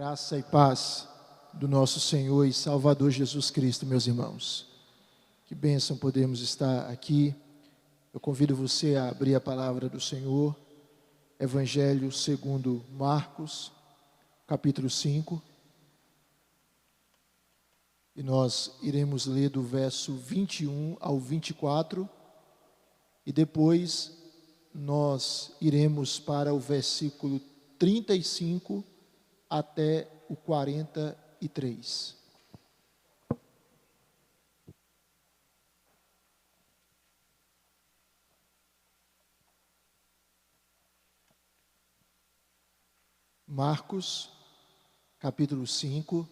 Graça e paz do nosso Senhor e Salvador Jesus Cristo, meus irmãos. Que bênção podemos estar aqui. Eu convido você a abrir a palavra do Senhor, Evangelho segundo Marcos, capítulo 5. E nós iremos ler do verso 21 ao 24. E depois nós iremos para o versículo 35 até o 43. Marcos, capítulo 5,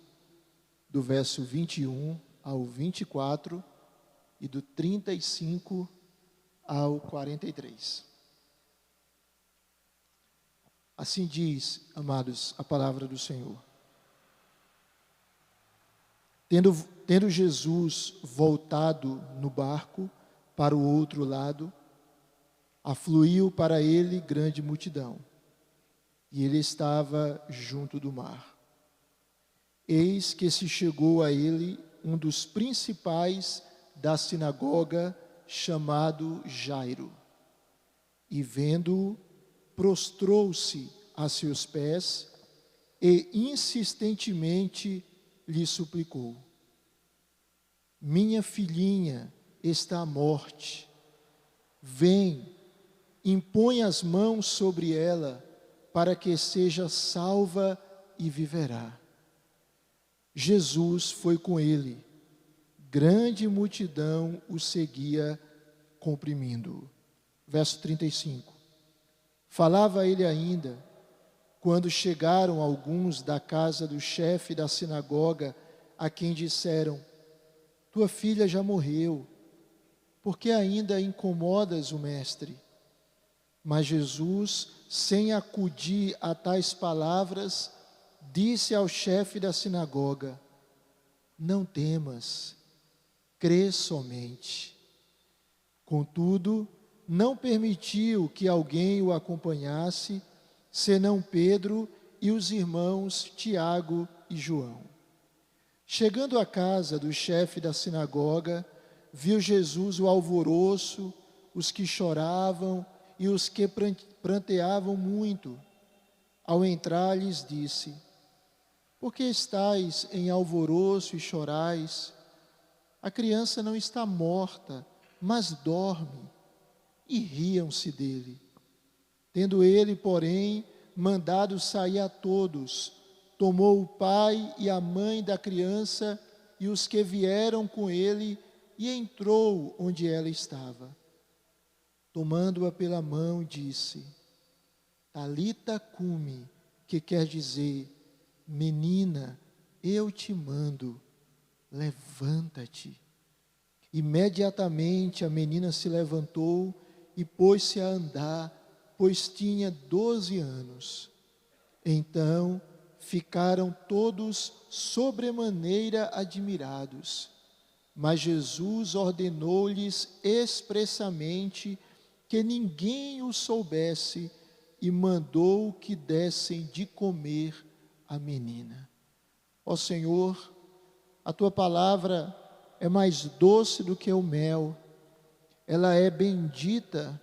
do verso 21 ao 24 e do 35 ao 43. Assim diz, amados, a palavra do Senhor. Tendo Jesus voltado no barco para o outro lado, afluiu para ele grande multidão, e ele estava junto do mar. Eis que se chegou a ele um dos principais da sinagoga, chamado Jairo, e vendo-o, prostrou-se a seus pés e insistentemente lhe suplicou: minha filhinha está à morte, vem, impõe as mãos sobre ela, para que seja salva e viverá. Jesus foi com ele, grande multidão o seguia, comprimindo-o. Verso 35. Falava ele ainda, quando chegaram alguns da casa do chefe da sinagoga, a quem disseram: tua filha já morreu, por que ainda incomodas o mestre? Mas Jesus, sem acudir a tais palavras, disse ao chefe da sinagoga: não temas, crê somente. Contudo, não permitiu que alguém o acompanhasse, senão Pedro e os irmãos Tiago e João. Chegando à casa do chefe da sinagoga, viu Jesus o alvoroço, os que choravam e os que pranteavam muito. Ao entrar, lhes disse: por que estáis em alvoroço e chorais? A criança não está morta, mas dorme. E riam-se dele. Tendo ele, porém, mandado sair a todos, tomou o pai e a mãe da criança e os que vieram com ele, e entrou onde ela estava. Tomando-a pela mão, disse: Talita cumi, que quer dizer: menina, eu te mando, levanta-te. Imediatamente a menina se levantou e pôs-se a andar, pois tinha 12 anos. Então ficaram todos sobremaneira admirados. Mas Jesus ordenou-lhes expressamente que ninguém o soubesse e mandou que dessem de comer à menina. Ó Senhor, a tua palavra é mais doce do que o mel. Ela é bendita,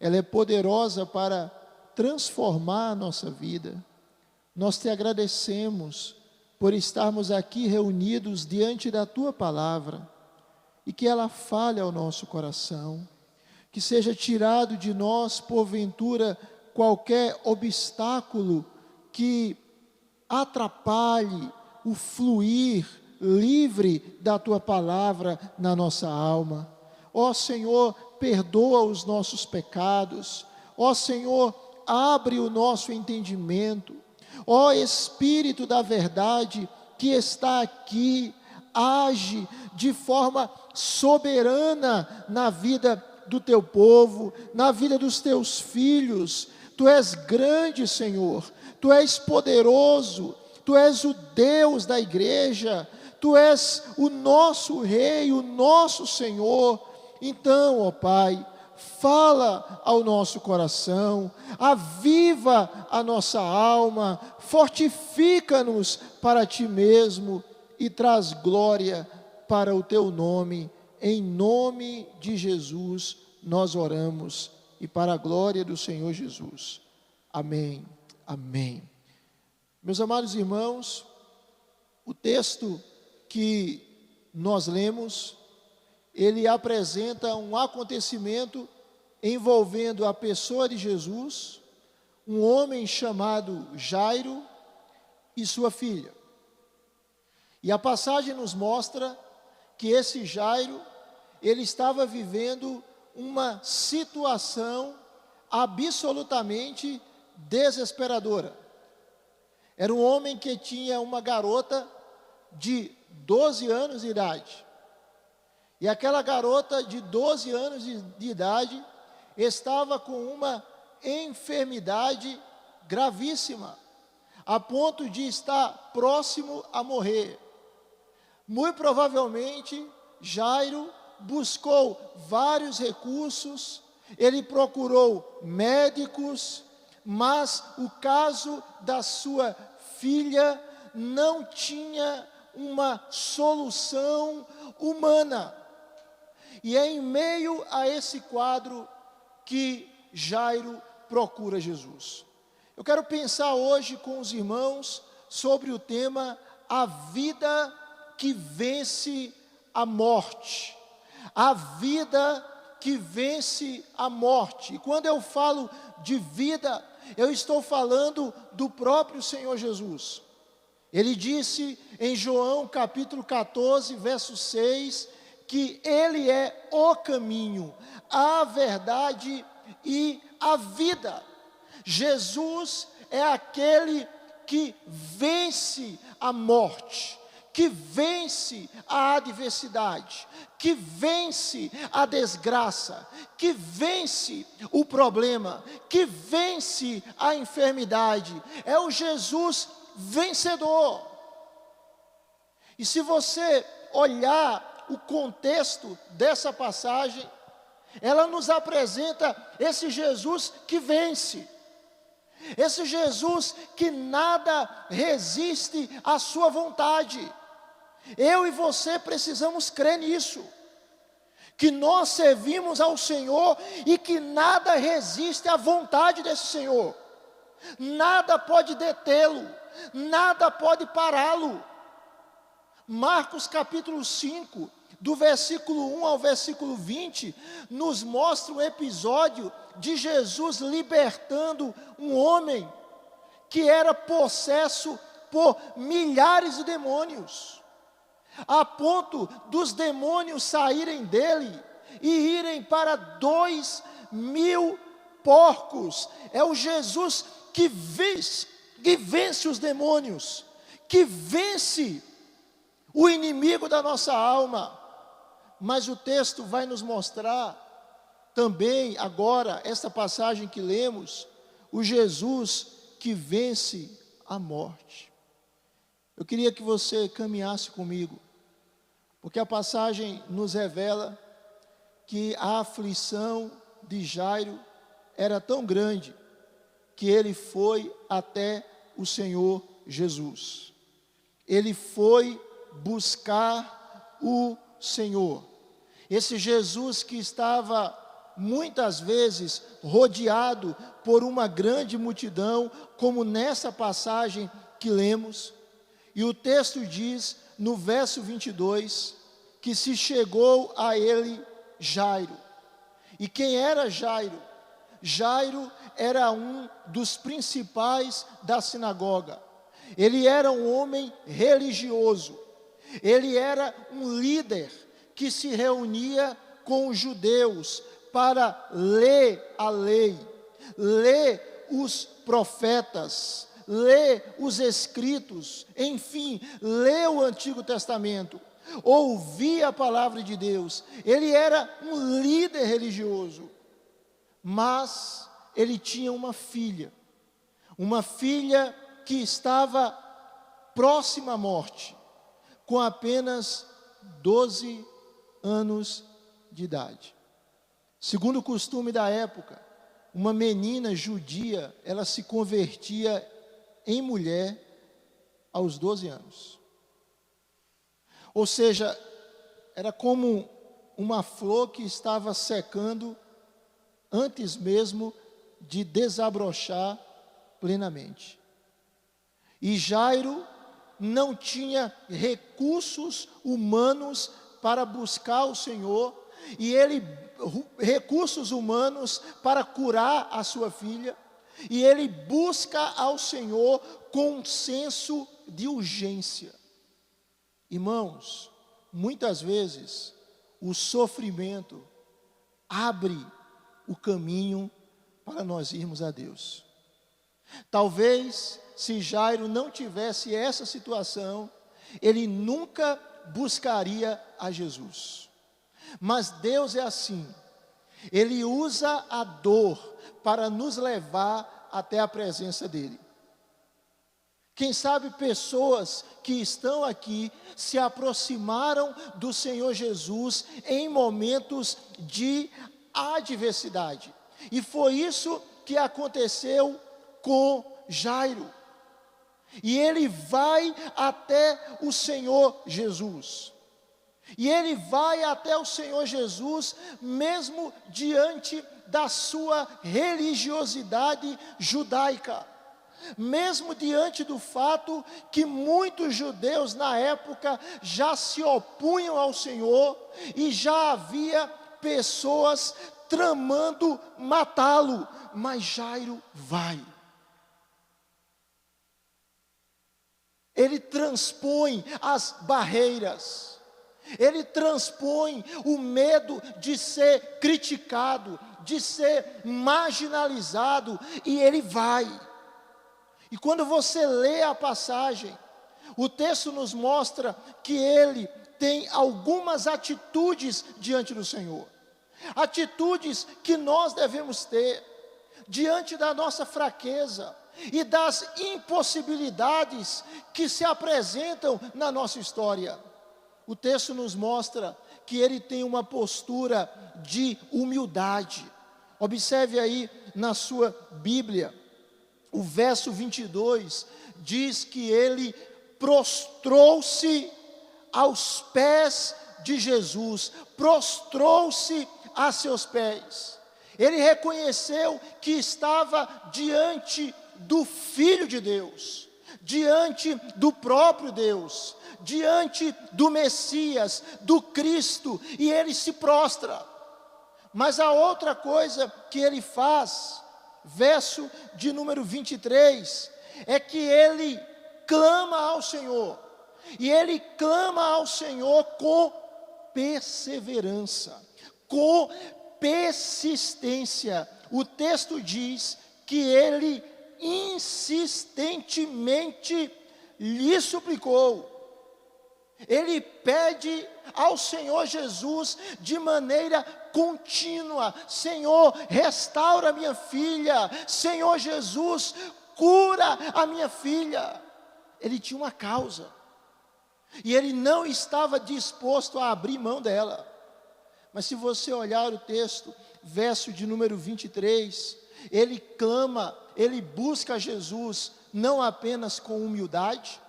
ela é poderosa para transformar a nossa vida. Nós te agradecemos por estarmos aqui reunidos diante da tua palavra e que ela fale ao nosso coração, que seja tirado de nós, porventura, qualquer obstáculo que atrapalhe o fluir livre da tua palavra na nossa alma. Ó Senhor, perdoa os nossos pecados. Ó Senhor, abre o nosso entendimento. Ó Espírito da verdade que está aqui, age de forma soberana na vida do teu povo, na vida dos teus filhos. Tu és grande, Senhor. Tu és poderoso. Tu és o Deus da igreja. Tu és o nosso Rei, o nosso Senhor. Então, ó Pai, fala ao nosso coração, aviva a nossa alma, fortifica-nos para ti mesmo e traz glória para o teu nome. Em nome de Jesus nós oramos e para a glória do Senhor Jesus. Amém. Amém. Meus amados irmãos, o texto que nós lemos, ele apresenta um acontecimento envolvendo a pessoa de Jesus, um homem chamado Jairo e sua filha. E a passagem nos mostra que esse Jairo, ele estava vivendo uma situação absolutamente desesperadora. Era um homem que tinha uma garota de 12 anos de idade. E aquela garota de 12 anos de idade estava com uma enfermidade gravíssima, a ponto de estar próximo a morrer. Muito provavelmente, Jairo buscou vários recursos, ele procurou médicos, mas o caso da sua filha não tinha uma solução humana. E é em meio a esse quadro que Jairo procura Jesus. Eu quero pensar hoje com os irmãos sobre o tema a vida que vence a morte. A vida que vence a morte. E quando eu falo de vida, eu estou falando do próprio Senhor Jesus. Ele disse em João capítulo 14, verso 6, que Ele é o caminho, a verdade e a vida. Jesus é aquele que vence a morte, que vence a adversidade, que vence a desgraça, que vence o problema, que vence a enfermidade. É o Jesus vencedor. E se você olhar o contexto dessa passagem, ela nos apresenta esse Jesus que vence, esse Jesus que nada resiste à sua vontade. Eu e você precisamos crer nisso, que nós servimos ao Senhor e que nada resiste à vontade desse Senhor, nada pode detê-lo, nada pode pará-lo. Marcos capítulo 5, do versículo 1 ao versículo 20, nos mostra o episódio de Jesus libertando um homem que era possesso por milhares de demônios, a ponto dos demônios saírem dele e irem para 2.000 porcos. É o Jesus que vence os demônios, que vence o inimigo da nossa alma. Mas o texto vai nos mostrar também, agora, esta passagem que lemos, o Jesus que vence a morte. Eu queria que você caminhasse comigo, porque a passagem nos revela que a aflição de Jairo era tão grande, que ele foi até o Senhor Jesus. Ele foi buscar o Senhor. Esse Jesus que estava muitas vezes rodeado por uma grande multidão, como nessa passagem que lemos. E o texto diz, no verso 22, que se chegou a ele Jairo. E quem era Jairo? Jairo era um dos principais da sinagoga. Ele era um homem religioso. Ele era um líder que se reunia com os judeus para ler a lei, ler os profetas, ler os escritos, enfim, ler o Antigo Testamento, ouvir a palavra de Deus. Ele era um líder religioso, mas ele tinha uma filha que estava próxima à morte, com apenas 12 anos de idade. Segundo o costume da época, uma menina judia, ela se convertia em mulher aos 12 anos. Ou seja, era como uma flor que estava secando antes mesmo de desabrochar plenamente. E Jairo não tinha recursos humanos para buscar o Senhor, e recursos humanos para curar a sua filha, e ele busca ao Senhor com um senso de urgência. Irmãos, muitas vezes o sofrimento abre o caminho para nós irmos a Deus. Talvez, se Jairo não tivesse essa situação, ele nunca buscaria a Jesus. Mas Deus é assim, Ele usa a dor para nos levar até a presença dEle. Quem sabe pessoas que estão aqui se aproximaram do Senhor Jesus em momentos de adversidade. E foi isso que aconteceu com Jairo. E ele vai até o Senhor Jesus. E ele vai até o Senhor Jesus, mesmo diante da sua religiosidade judaica. Mesmo diante do fato que muitos judeus na época já se opunham ao Senhor, e já havia pessoas tramando matá-lo, mas Jairo vai. Ele transpõe as barreiras, ele transpõe o medo de ser criticado, de ser marginalizado, e ele vai. E quando você lê a passagem, o texto nos mostra que ele tem algumas atitudes diante do Senhor. Atitudes que nós devemos ter diante da nossa fraqueza e das impossibilidades que se apresentam na nossa história. O texto nos mostra que ele tem uma postura de humildade. Observe aí na sua Bíblia, o verso 22 diz que ele prostrou-se aos pés de Jesus, prostrou-se a seus pés. Ele reconheceu que estava diante do Filho de Deus, diante do próprio Deus, diante do Messias, do Cristo, e ele se prostra. Mas a outra coisa que ele faz, verso de número 23, é que ele clama ao Senhor, e ele clama ao Senhor com perseverança, com persistência. O texto diz que ele insistentemente lhe suplicou. Ele pede ao Senhor Jesus de maneira contínua: Senhor, restaura minha filha. Senhor Jesus, cura a minha filha. Ele tinha uma causa, e ele não estava disposto a abrir mão dela. Mas se você olhar o texto, verso de número 23, ele clama, ele busca Jesus, não apenas com humildade,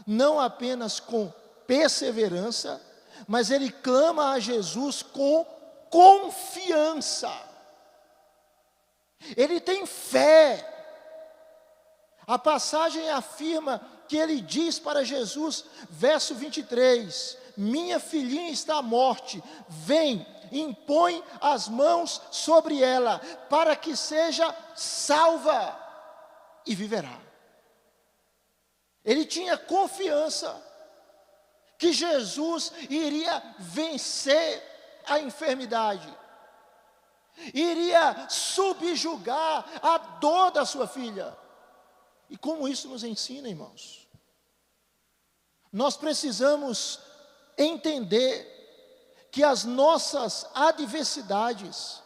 não apenas com perseverança, mas ele clama a Jesus com confiança. Ele tem fé. A passagem afirma que ele diz para Jesus, verso 23, minha filhinha está à morte, vem, impõe as mãos sobre ela, para que seja salva, e viverá. Ele tinha confiança que Jesus iria vencer a enfermidade, iria subjugar a dor da sua filha. E como isso nos ensina, irmãos? Nós precisamos entender que as nossas adversidades,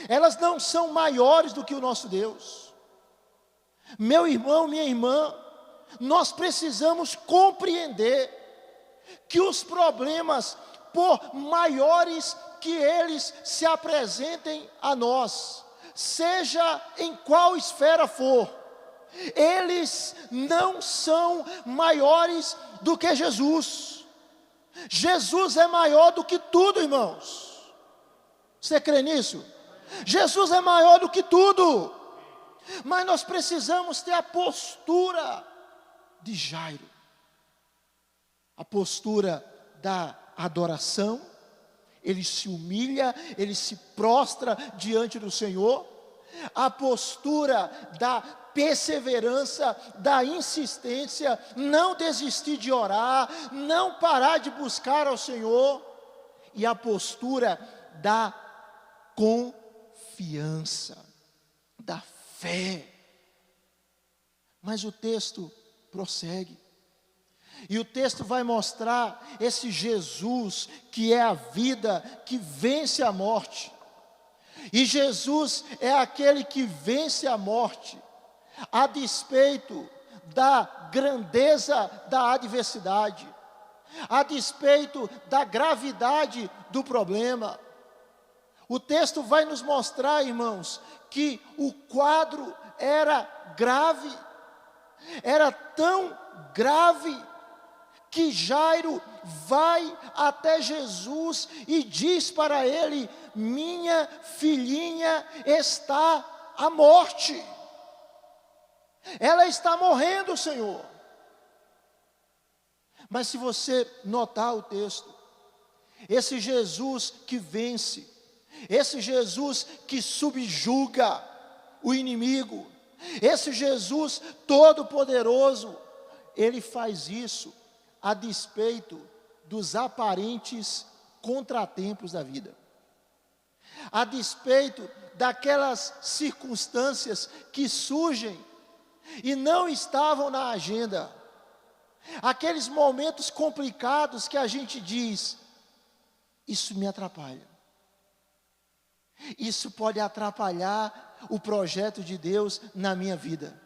elas não são maiores do que o nosso Deus. Meu irmão, minha irmã, nós precisamos compreender que os problemas, por maiores que eles se apresentem a nós, seja em qual esfera for, eles não são maiores do que Jesus. Jesus é maior do que tudo, irmãos. Você crê nisso? Jesus é maior do que tudo. Mas nós precisamos ter a postura de Jairo, a postura da adoração. Ele se humilha, ele se prostra diante do Senhor. A postura da perseverança, da insistência, não desistir de orar, não parar de buscar ao Senhor. E a postura da confiança, da fé. Mas o texto prossegue. E o texto vai mostrar esse Jesus que é a vida, que vence a morte. E Jesus é aquele que vence a morte, a despeito da grandeza da adversidade, a despeito da gravidade do problema. O texto vai nos mostrar, irmãos, que o quadro era grave, era tão grave, que Jairo vai até Jesus e diz para ele: minha filhinha está à morte, ela está morrendo, Senhor. Mas se você notar o texto, esse Jesus que vence, esse Jesus que subjuga o inimigo, esse Jesus todo-poderoso, ele faz isso a despeito dos aparentes contratempos da vida, a despeito daquelas circunstâncias que surgem e não estavam na agenda, aqueles momentos complicados que a gente diz: isso me atrapalha, isso pode atrapalhar o projeto de Deus na minha vida.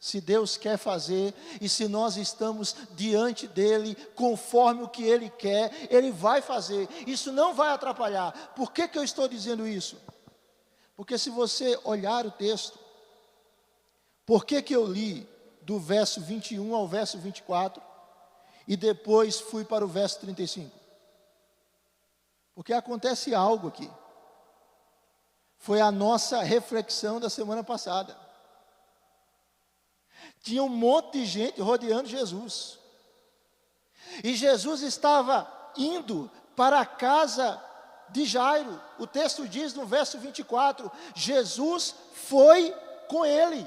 Se Deus quer fazer, e se nós estamos diante dEle, conforme o que Ele quer, Ele vai fazer, isso não vai atrapalhar. Por que eu estou dizendo isso? Porque se você olhar o texto, por que eu li do verso 21 ao verso 24, e depois fui para o verso 35? Porque acontece algo aqui. Foi a nossa reflexão da semana passada. Tinha um monte de gente rodeando Jesus. E Jesus estava indo para a casa de Jairo. O texto diz no verso 24, Jesus foi com ele.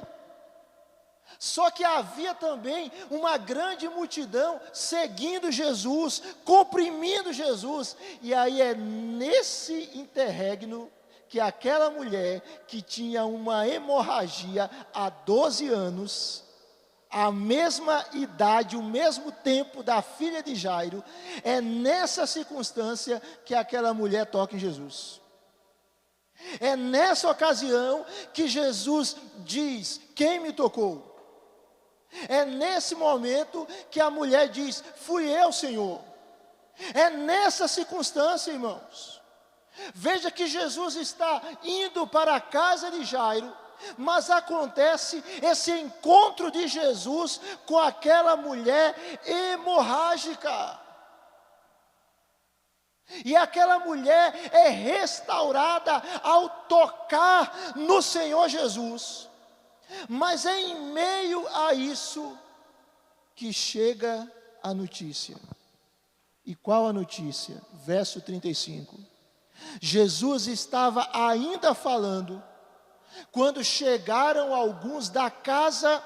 Só que havia também uma grande multidão seguindo Jesus, comprimindo Jesus. E aí é nesse interregno que aquela mulher que tinha uma hemorragia há 12 anos, a mesma idade, o mesmo tempo da filha de Jairo, é nessa circunstância que aquela mulher toca em Jesus. É nessa ocasião que Jesus diz: quem me tocou? É nesse momento que a mulher diz: fui eu, Senhor. É nessa circunstância, irmãos. Veja que Jesus está indo para a casa de Jairo, mas acontece esse encontro de Jesus com aquela mulher hemorrágica. E aquela mulher é restaurada ao tocar no Senhor Jesus. Mas é em meio a isso que chega a notícia. E qual a notícia? Verso 35. Jesus estava ainda falando, quando chegaram alguns da casa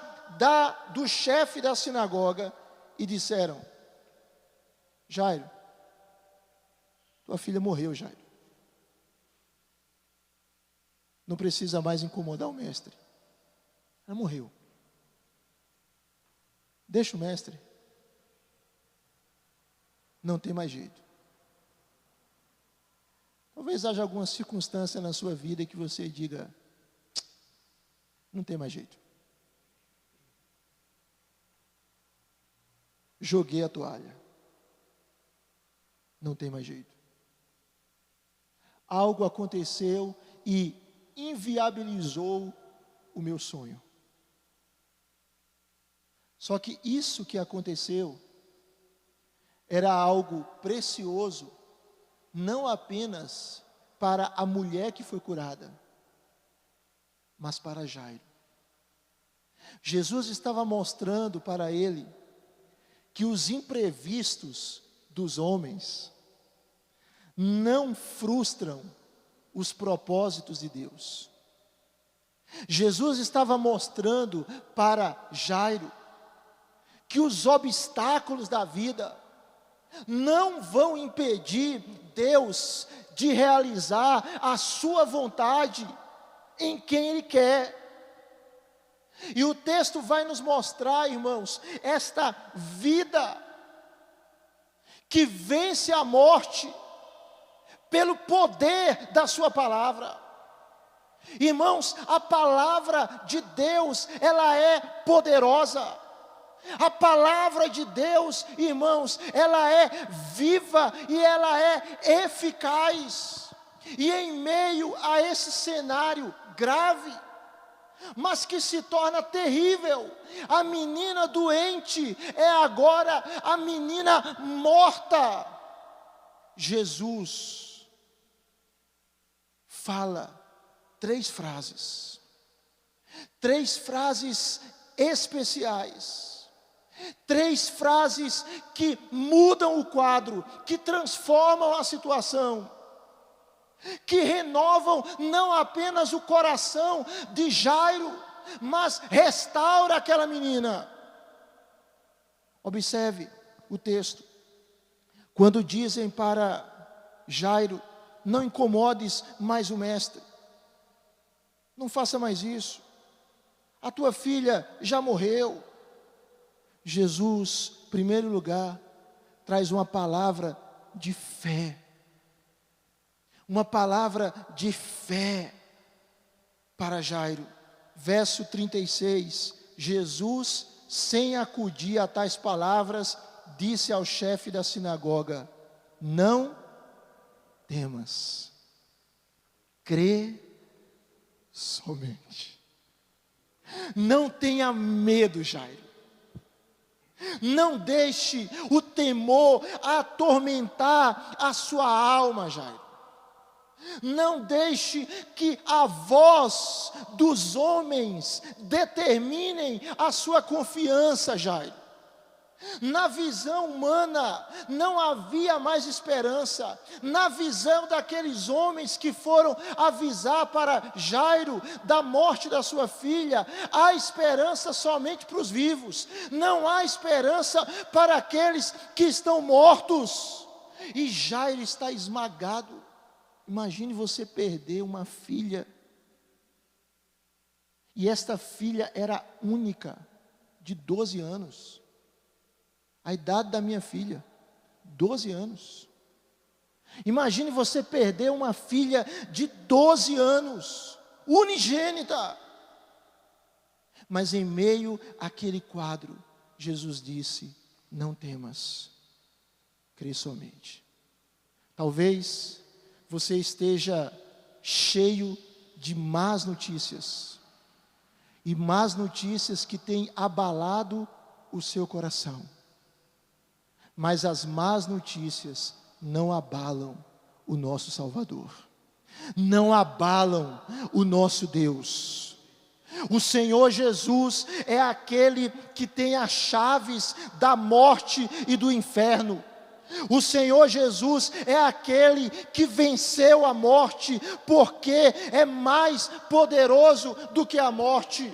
do chefe da sinagoga e disseram: Jairo, tua filha morreu, Jairo. Não precisa mais incomodar o mestre. Ela morreu. Deixa o mestre. Não tem mais jeito. Talvez haja alguma circunstância na sua vida que você diga: não tem mais jeito. Joguei a toalha. Não tem mais jeito. algo aconteceu e inviabilizou o meu sonho. Só que isso que aconteceu era algo precioso, não apenas para a mulher que foi curada, mas para Jairo. Jesus estava mostrando para ele que os imprevistos dos homens não frustram os propósitos de Deus. Jesus estava mostrando para Jairo que os obstáculos da vida não vão impedir Deus de realizar a sua vontade em quem Ele quer. E o texto vai nos mostrar, irmãos, esta vida que vence a morte pelo poder da sua palavra. Irmãos, a palavra de Deus, ela é poderosa. A palavra de Deus, irmãos, ela é viva e ela é eficaz. E em meio a esse cenário grave, mas que se torna terrível, a menina doente é agora a menina morta. Jesus fala três frases especiais, três frases que mudam o quadro, que transformam a situação, que renovam não apenas o coração de Jairo, mas restaura aquela menina. Observe o texto. Quando dizem para Jairo: não incomodes mais o mestre, não faça mais isso, a tua filha já morreu. Jesus, em primeiro lugar, traz uma palavra de fé. Uma palavra de fé para Jairo. Verso 36, Jesus, sem acudir a tais palavras, disse ao chefe da sinagoga: não temas, crê somente. Não tenha medo, Jairo. Não deixe o temor atormentar a sua alma, Jairo. Não deixe que a voz dos homens determinem a sua confiança, Jairo. Na visão humana não havia mais esperança. Na visão daqueles homens que foram avisar para Jairo da morte da sua filha, há esperança somente para os vivos. Não há esperança para aqueles que estão mortos. E Jairo está esmagado. Imagine você perder uma filha. E esta filha era única, de 12 anos. A idade da minha filha, 12 anos. Imagine você perder uma filha de 12 anos, unigênita. Mas em meio àquele quadro, Jesus disse: não temas, crê somente. Talvez você esteja cheio de más notícias, e más notícias que têm abalado o seu coração. Mas as más notícias não abalam o nosso Salvador, não abalam o nosso Deus. O Senhor Jesus é aquele que tem as chaves da morte e do inferno. O Senhor Jesus é aquele que venceu a morte, porque é mais poderoso do que a morte.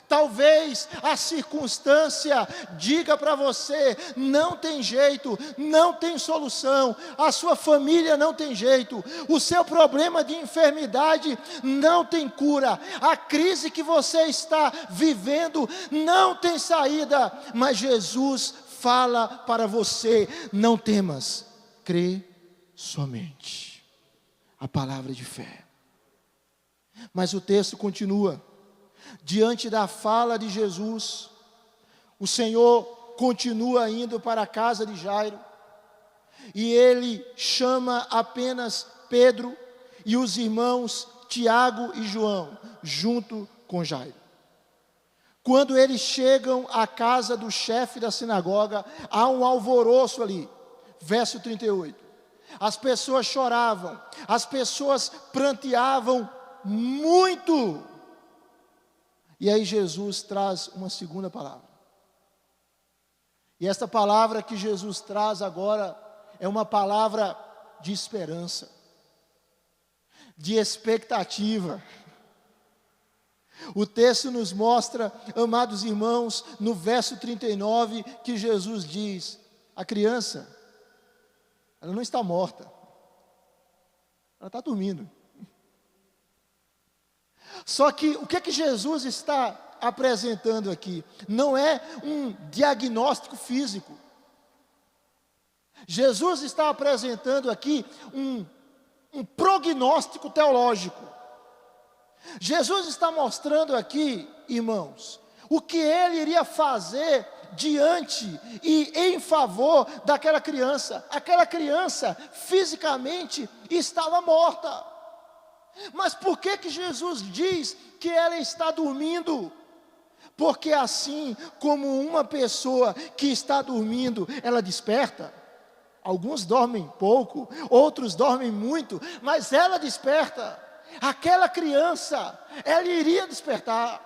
Talvez a circunstância diga para você: não tem jeito, não tem solução, a sua família não tem jeito, o seu problema de enfermidade não tem cura, a crise que você está vivendo não tem saída. Mas Jesus fala para você: não temas, crê somente. A palavra de fé. Mas o texto continua. Diante da fala de Jesus, o Senhor continua indo para a casa de Jairo, e ele chama apenas Pedro e os irmãos Tiago e João, junto com Jairo. Quando eles chegam à casa do chefe da sinagoga, há um alvoroço ali. Verso 38. As pessoas choravam, as pessoas pranteavam muito. E aí Jesus traz uma segunda palavra. E esta palavra que Jesus traz agora é uma palavra de esperança, de expectativa. O texto nos mostra, amados irmãos, no verso 39, que Jesus diz: a criança, ela não está morta, ela está dormindo. Só que o que Jesus está apresentando aqui? Não é um diagnóstico físico. Jesus está apresentando aqui um prognóstico teológico. Jesus está mostrando aqui, irmãos, o que ele iria fazer diante e em favor daquela criança. Aquela criança fisicamente estava morta. Mas por que Jesus diz que ela está dormindo? Porque assim como uma pessoa que está dormindo, ela desperta. Alguns dormem pouco, outros dormem muito, mas ela desperta. Aquela criança, ela iria despertar.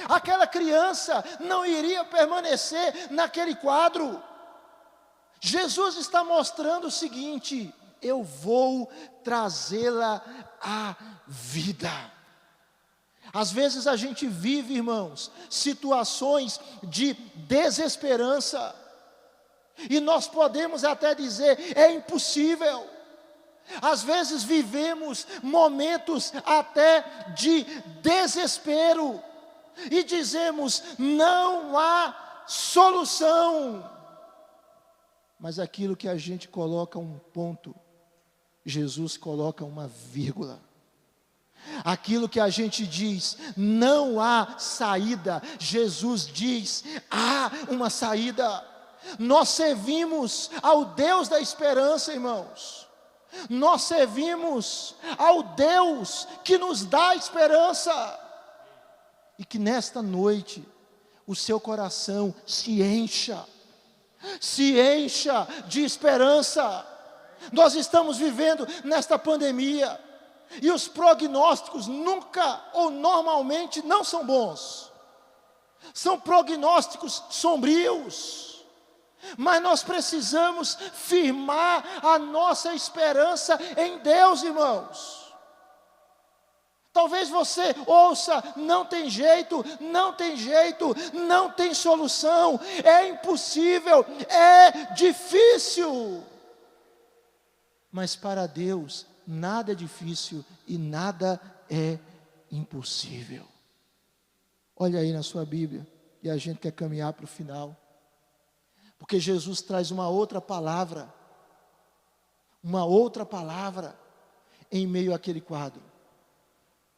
Aquela criança não iria permanecer naquele quadro. Jesus está mostrando o seguinte: eu vou trazê-la à vida. Às vezes a gente vive, irmãos, situações de desesperança. E nós podemos até dizer, é impossível. Às vezes vivemos momentos até de desespero. E dizemos, não há solução. Mas aquilo que a gente coloca um ponto, Jesus coloca uma vírgula. Aquilo que a gente diz, não há saída, Jesus diz, há uma saída. Nós servimos ao Deus da esperança, irmãos. Nós servimos ao Deus que nos dá esperança. E que nesta noite, o seu coração se encha de esperança. Nós estamos vivendo nesta pandemia, e os prognósticos nunca ou normalmente não são bons. São prognósticos sombrios. Mas nós precisamos firmar a nossa esperança em Deus, irmãos. Talvez você ouça, não tem jeito, não tem solução, é impossível, é difícil. Mas para Deus, nada é difícil e nada é impossível. Olha aí na sua Bíblia, e a gente quer caminhar para o final. Porque Jesus traz uma outra palavra em meio àquele quadro.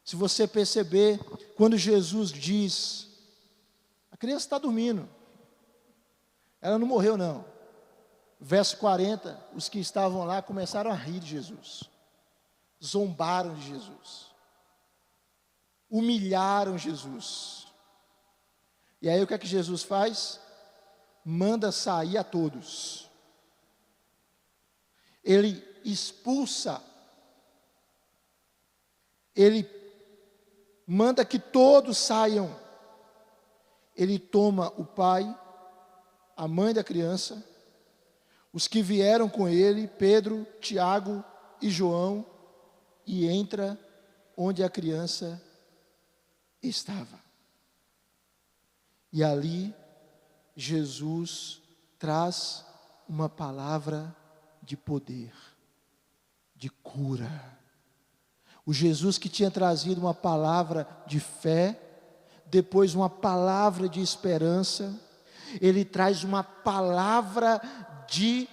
Se você perceber, quando Jesus diz, a criança está dormindo, ela não morreu não. Verso 40, os que estavam lá começaram a rir de Jesus, zombaram de Jesus, humilharam Jesus. E aí o que é que Jesus faz? Manda sair a todos. Ele expulsa, ele manda que todos saiam. Ele toma o pai, a mãe da criança, os que vieram com ele, Pedro, Tiago e João, e entra onde a criança estava. E ali Jesus traz uma palavra de poder, de cura. O Jesus que tinha trazido uma palavra de fé, depois uma palavra de esperança, ele traz uma palavra de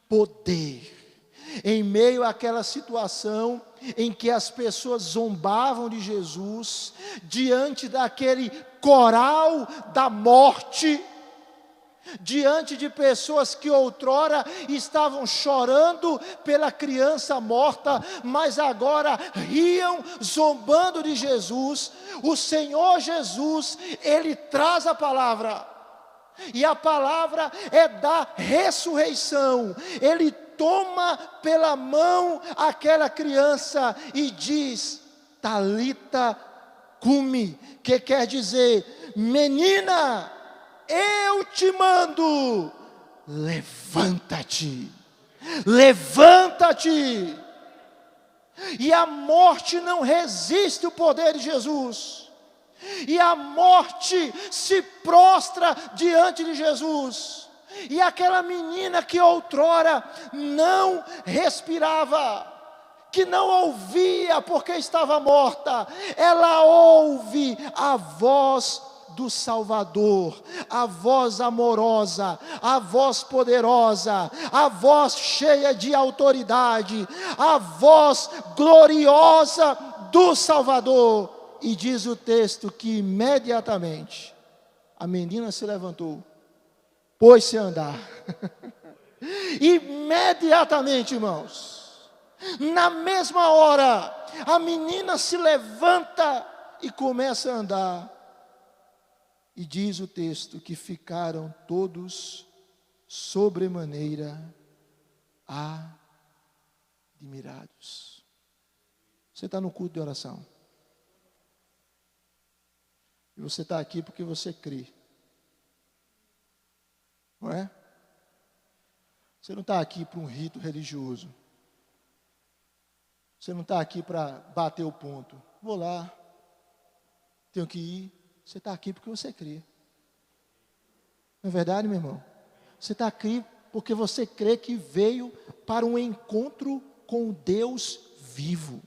poder. Em meio àquela situação em que as pessoas zombavam de Jesus, diante daquele coral da morte, diante de pessoas que outrora estavam chorando pela criança morta, mas agora riam, zombando de Jesus. O Senhor Jesus, Ele traz a palavra, e a palavra é da ressurreição. Ele toma pela mão aquela criança e diz: Talita cumi, que quer dizer: menina, eu te mando, levanta-te, levanta-te. E a morte não resiste o poder de Jesus, e a morte se prostra diante de Jesus. E aquela menina que outrora não respirava, que não ouvia porque estava morta, ela ouve a voz do Salvador, a voz amorosa, a voz poderosa, a voz cheia de autoridade, a voz gloriosa do Salvador. E diz o texto que imediatamente a menina se levantou, pôs-se a andar. Imediatamente, irmãos, na mesma hora, a menina se levanta e começa a andar. E diz o texto que ficaram todos sobremaneira admirados. Você está no culto de oração. E você está aqui porque você crê. Não é? Você não está aqui para um rito religioso. Você não está aqui para bater o ponto. Vou lá, tenho que ir. Você está aqui porque você crê. Não é verdade, meu irmão? Você está aqui porque você crê que veio para um encontro com Deus vivo,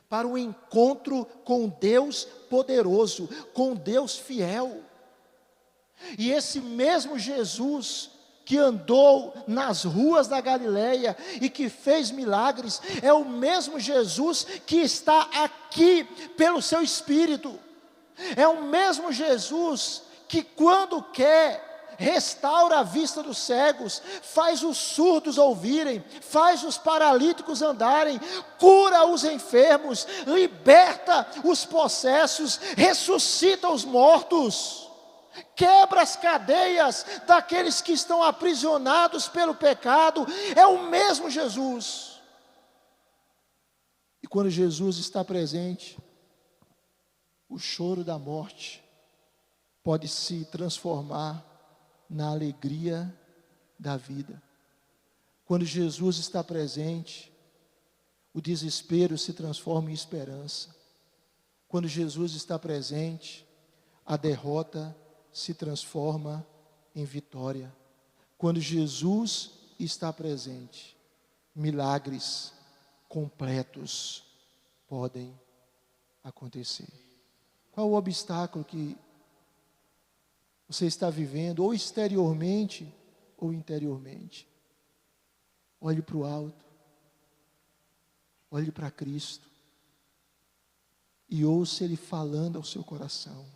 para um encontro com Deus poderoso, com Deus fiel. E esse mesmo Jesus que andou nas ruas da Galileia e que fez milagres, é o mesmo Jesus que está aqui pelo seu Espírito. É o mesmo Jesus que, quando quer, restaura a vista dos cegos, faz os surdos ouvirem, faz os paralíticos andarem, cura os enfermos, liberta os possessos, ressuscita os mortos, quebra as cadeias daqueles que estão aprisionados pelo pecado. É o mesmo Jesus. E quando Jesus está presente, o choro da morte pode se transformar na alegria da vida. Quando Jesus está presente, o desespero se transforma em esperança. Quando Jesus está presente, a derrota se transforma em vitória. Quando Jesus está presente, milagres completos podem acontecer. Qual o obstáculo que você está vivendo, ou exteriormente, ou interiormente? Olhe para o alto, olhe para Cristo, e ouça Ele falando ao seu coração,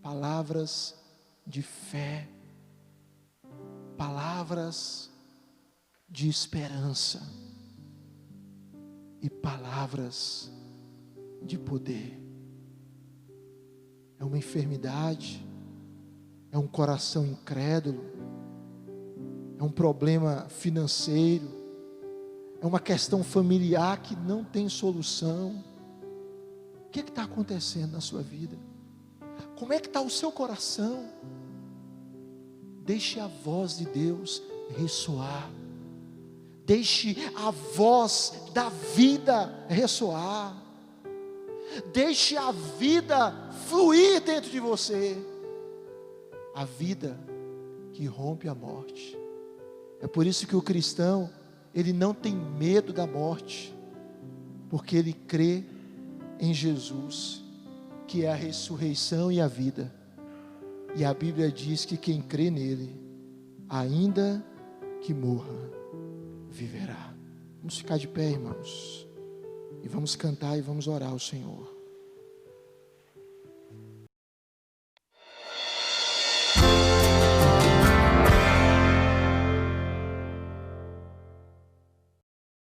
palavras de fé, palavras de esperança, e palavras de poder. É uma enfermidade, é um coração incrédulo, é um problema financeiro, é uma questão familiar que não tem solução. O que está acontecendo na sua vida? Como é que está o seu coração? Deixe a voz de Deus ressoar, deixe a voz da vida ressoar, deixe a vida fluir dentro de você, a vida que rompe a morte. É por isso que o cristão, ele não tem medo da morte, porque ele crê em Jesus, que é a ressurreição e a vida. E a Bíblia diz que quem crê nele, ainda que morra, viverá. Vamos ficar de pé, irmãos, e vamos cantar e vamos orar ao Senhor.